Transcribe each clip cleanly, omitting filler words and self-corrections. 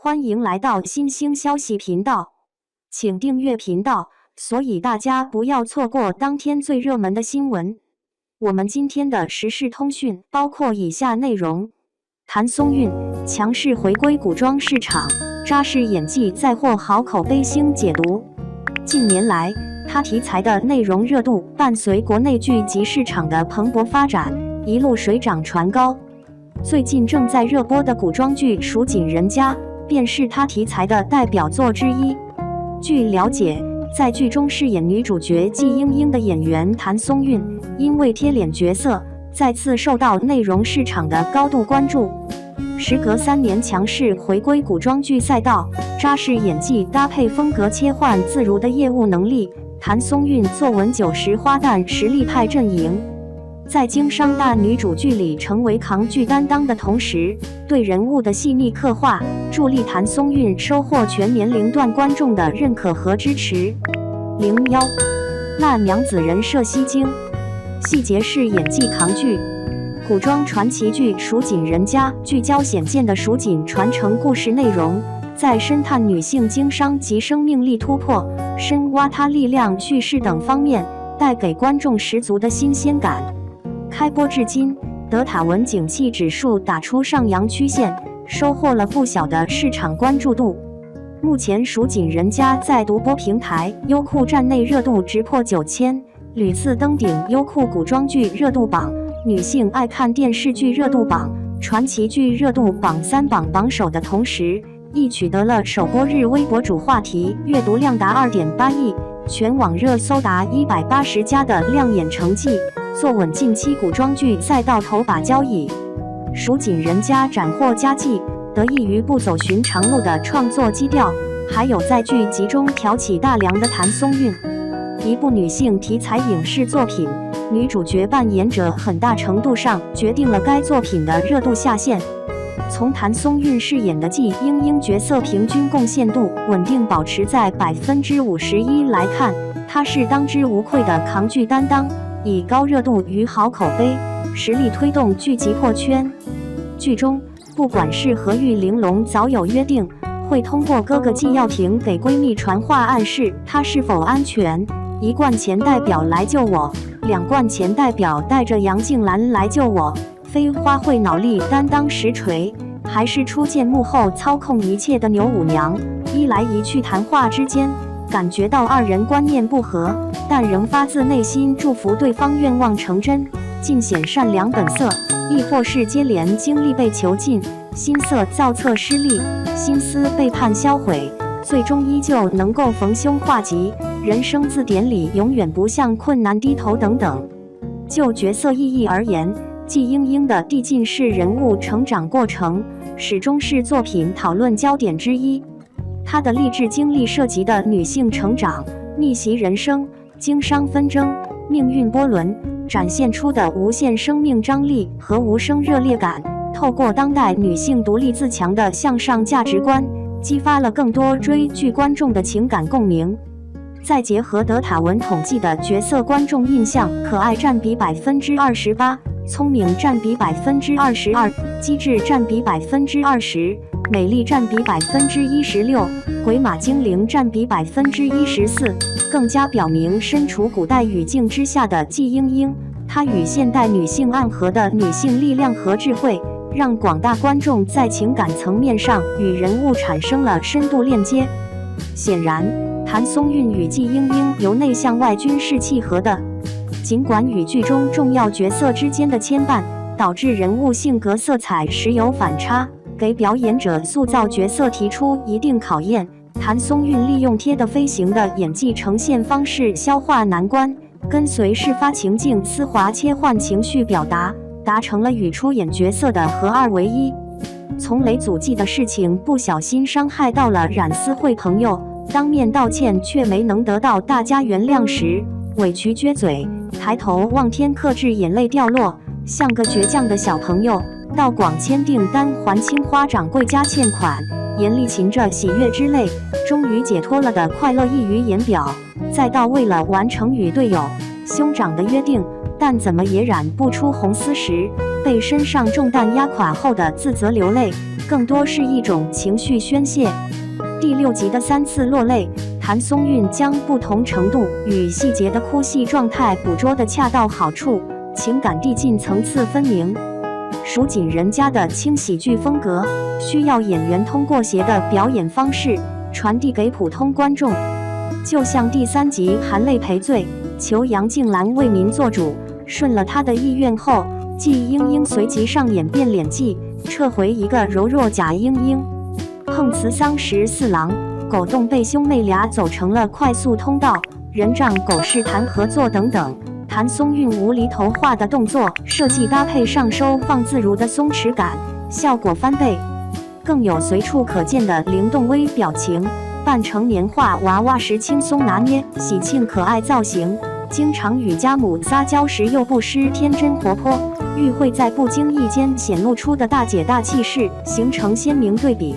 欢迎来到新兴消息频道，请订阅频道，所以大家不要错过当天最热门的新闻。我们今天的时事通讯包括以下内容：谭松韵强势回归古装市场，扎实演技再获好口碑星解读。近年来，他题材的内容热度伴随国内剧集市场的蓬勃发展，一路水涨船高。最近正在热播的古装剧《蜀锦人家》便是他题材的代表作之一。据了解，在剧中饰演女主角季英英的演员谭松韵，因为贴脸角色，再次受到内容市场的高度关注。时隔3年强势回归古装剧赛道，扎实演技搭配风格切换自如的业务能力，谭松韵坐稳90花旦实力派阵营。在经商大女主剧里成为扛剧担当的同时，对人物的细腻刻画，助力谭松韵收获全年龄段观众的认可和支持。01烂娘子人设吸睛，细节是演技扛剧。古装传奇剧《蜀锦人家》聚焦显见的蜀锦传承故事内容，在深探女性经商及生命力突破、深挖她力量叙事等方面，带给观众十足的新鲜感。开播至今，德塔文景气指数打出上扬曲线，收获了不小的市场关注度。目前，《蜀锦人家》在独播平台优酷站内热度直破9000，屡次登顶优酷古装剧热度榜、女性爱看电视剧热度榜、传奇剧热度榜3榜榜首的同时，亦取得了首播日微博主话题阅读量达2.8亿、全网热搜达180加的亮眼成绩，坐稳近期古装剧赛道头把交椅。蜀锦人家斩获佳绩，得益于不走寻常路的创作基调，还有在剧集中挑起大梁的谭松韵。一部女性题材影视作品，女主角扮演者很大程度上决定了该作品的热度下限。从谭松韵饰演的季英英角色平均贡献度稳定保持在51%来看，她是当之无愧的扛剧担当，以高热度与好口碑实力推动剧集破圈。剧中，不管是何玉玲珑早有约定，会通过哥哥季耀庭给闺蜜传话暗示她是否安全，1罐钱代表来救我，2罐钱代表带着杨静兰来救我，非花卉脑力担当实锤，还是初见幕后操控一切的牛舞娘，一来一去谈话之间，感觉到2人观念不合，但仍发自内心祝福对方愿望成真，尽显善良本色；亦或是接连经历被囚禁、心色造册失利、心思背叛销毁，最终依旧能够逢凶化吉，人生字典里永远不向困难低头等等。就角色意义而言，季英英的递进式人物成长过程，始终是作品讨论焦点之一。她的励志经历涉及的女性成长、逆袭人生、经商纷争、命运波轮，展现出的无限生命张力和无声热烈感，透过当代女性独立自强的向上价值观，激发了更多追剧观众的情感共鸣。再结合德塔文统计的角色观众印象，可爱占比28%，聪明占比22%，机智占比20%，美丽占比16%，鬼马精灵占比14%，更加表明身处古代语境之下的季英英，她与现代女性暗合的女性力量和智慧，让广大观众在情感层面上与人物产生了深度链接。显然，谭松韵与季英英由内向外均是契合的。尽管与剧中重要角色之间的牵绊，导致人物性格色彩时有反差，给表演者塑造角色提出一定考验，谭松韵利用贴的飞行的演技呈现方式消化难关，跟随事发情境丝滑切换情绪表达，达成了与出演角色的合二为一。从雷祖记的事情不小心伤害到了冉思慧朋友，当面道歉却没能得到大家原谅时，委屈撅嘴，抬头望天克制眼泪掉落，像个倔强的小朋友，到广签订单还青花掌柜家欠款，严厉噙着喜悦之泪，终于解脱了的快乐溢于言表，再到为了完成与队友、兄长的约定，但怎么也染不出红丝时，被身上重担压垮后的自责流泪，更多是一种情绪宣泄。第6集的3次落泪，谭松韵将不同程度与细节的哭戏状态捕捉得恰到好处，情感递进层次分明。蜀锦人家的轻喜剧风格，需要演员通过邪的表演方式传递给普通观众。就像第3集含泪赔罪，求杨静兰为民做主，顺了她的意愿后，季英英随即上演变脸技，撤回一个柔弱假英英。碰瓷桑十四郎，狗洞被兄妹俩走成了快速通道，人仗狗是谈合作等等。谭松韵无厘头化的动作设计搭配上收放自如的松弛感，效果翻倍。更有随处可见的灵动微表情，扮成年画娃娃时轻松拿捏，喜庆可爱造型，经常与家母撒娇时又不失天真活泼，与会在不经意间显露出的大姐大气势形成鲜明对比。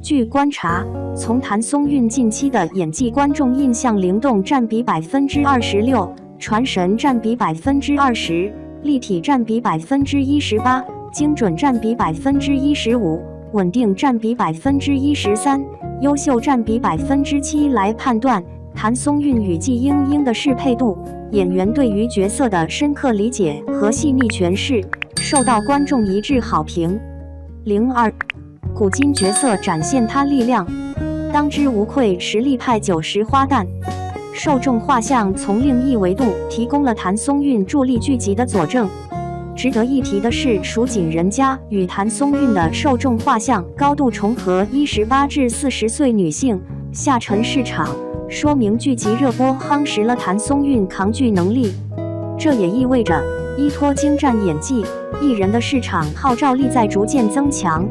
据观察，从谭松韵近期的演技，观众印象灵动占比26%，传神占比20%，立体占比18%，精准占比15%，稳定占比13%，优秀占比7%来判断谭松韵与季英英的适配度。演员对于角色的深刻理解和细腻诠释，受到观众一致好评。02古今角色展现他力量，当之无愧实力派90花旦。受众画像从另一维度提供了谭松韵助力剧集的佐证。值得一提的是，蜀锦人家与谭松韵的受众画像高度重合，18至40岁女性，下沉市场，说明剧集热播夯实了谭松韵扛剧能力。这也意味着依托精湛演技，艺人的市场号召力在逐渐增强。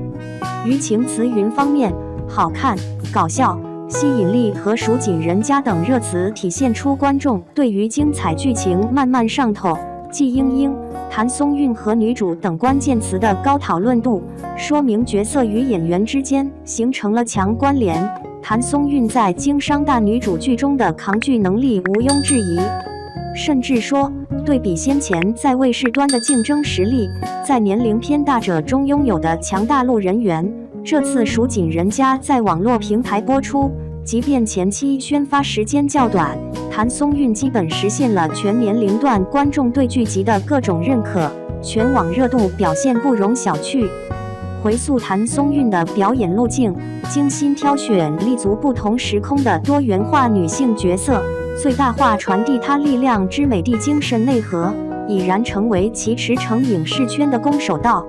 于情词云方面，好看、搞笑、吸引力和蜀锦人家等热词体现出观众对于精彩剧情慢慢上头。季英英、谭松韵和女主等关键词的高讨论度，说明角色与演员之间形成了强关联。谭松韵在经商大女主剧中的扛剧能力毋庸置疑，甚至说，对比先前在卫视端的竞争实力，在年龄偏大者中拥有的强大陆人缘，这次蜀锦人家在网络平台播出，即便前期宣发时间较短，谭松韵基本实现了全年龄段观众对剧集的各种认可，全网热度表现不容小觑。回溯谭松韵的表演路径，精心挑选立足不同时空的多元化女性角色，最大化传递她力量之美的精神内核，已然成为其驰骋影视圈的攻守道。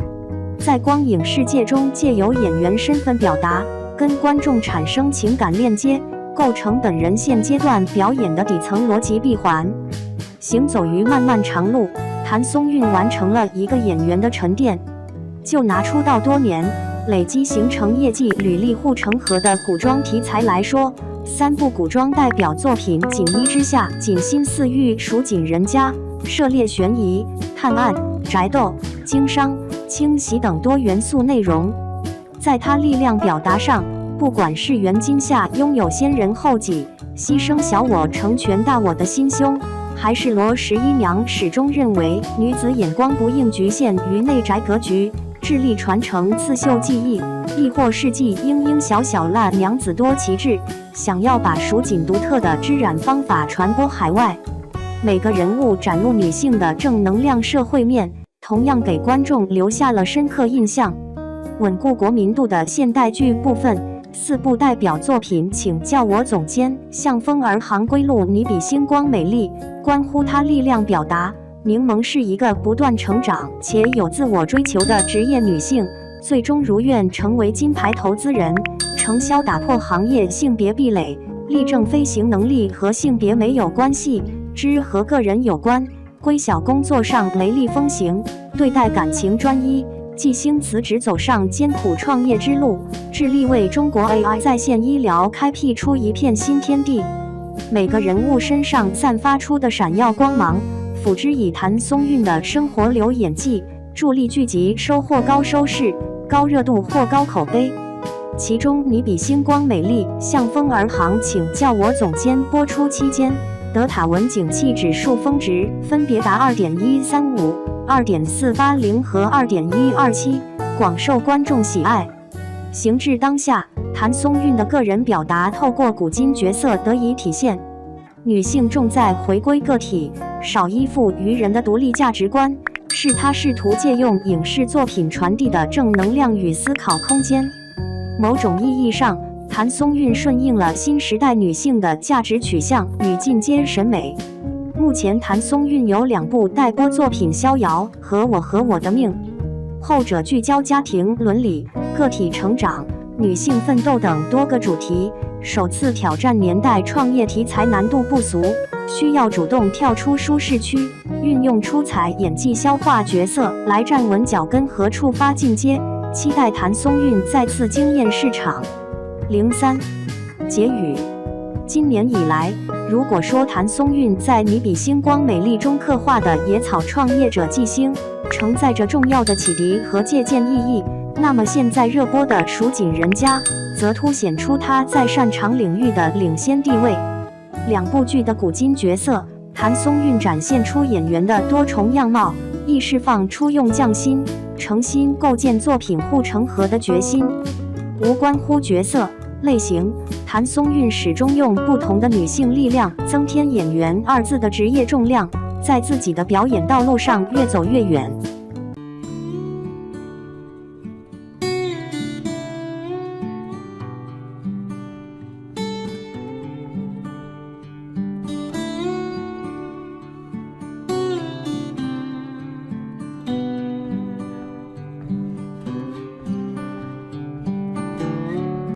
在光影世界中，借由演员身份表达，跟观众产生情感链接，构成本人现阶段表演的底层逻辑闭环。行走于漫漫长路，谭松韵完成了一个演员的沉淀。就拿出道多年，累积形成业绩履历护城河的古装题材来说，3部古装代表作品锦衣之下，锦心似玉、蜀锦人家，涉猎悬疑、探案、宅斗、经商、清洗等多元素内容。在他力量表达上，不管是袁今夏拥有先人后己、牺牲小我成全大我的心胸，还是罗十一娘始终认为女子眼光不应局限于内宅格局，致力传承刺绣技艺，亦或是季英英小小辣娘子多奇志，想要把蜀锦独特的织染方法传播海外。每个人物展露女性的正能量社会面，同样给观众留下了深刻印象。稳固国民度的现代剧部分，4部代表作品请叫我总监、向风儿行归路，你比星光美丽，关乎她力量表达。柠檬是一个不断成长且有自我追求的职业女性，最终如愿成为金牌投资人，承销打破行业性别壁垒，力证飞行能力和性别没有关系，之和个人有关。归小工作上雷厉风行，对待感情专一。季星辞职走上艰苦创业之路，致力为中国 AI 在线医疗开辟出一片新天地。每个人物身上散发出的闪耀光芒，辅之以谭松韵的生活流演技，助力剧集收获高收视、高热度或高口碑。其中，你比星光美丽、向风儿行请叫我总监播出期间，德塔文景气指数峰值分别达2.135、2.480和2.127，广受观众喜爱。行至当下，谭松韵的个人表达透过古今角色得以体现。女性重在回归个体，少依附于人的独立价值观，是她试图借用影视作品传递的正能量与思考空间。某种意义上，谭松韵顺应了新时代女性的价值取向与进阶审美。目前谭松韵有2部待播作品《逍遥》和《我和我的命》，后者聚焦家庭伦理、个体成长、女性奋斗等多个主题，首次挑战年代创业题材难度不俗，需要主动跳出舒适区，运用出彩演技消化角色来站稳脚跟和触发进阶。期待谭松韵再次惊艳市场。03结语：今年以来，如果说谭松韵在《你比星光美丽》中刻画的野草创业者纪星承载着重要的启迪和借鉴意义，那么现在热播的《蜀锦人家》则凸显出她在擅长领域的领先地位。2部剧的古今角色，谭松韵展现出演员的多重样貌，亦释放出用匠心、诚心构建作品护城河的决心。无关乎角色类型，谭松韵始终用不同的女性力量增添演员2字的职业重量，在自己的表演道路上越走越远。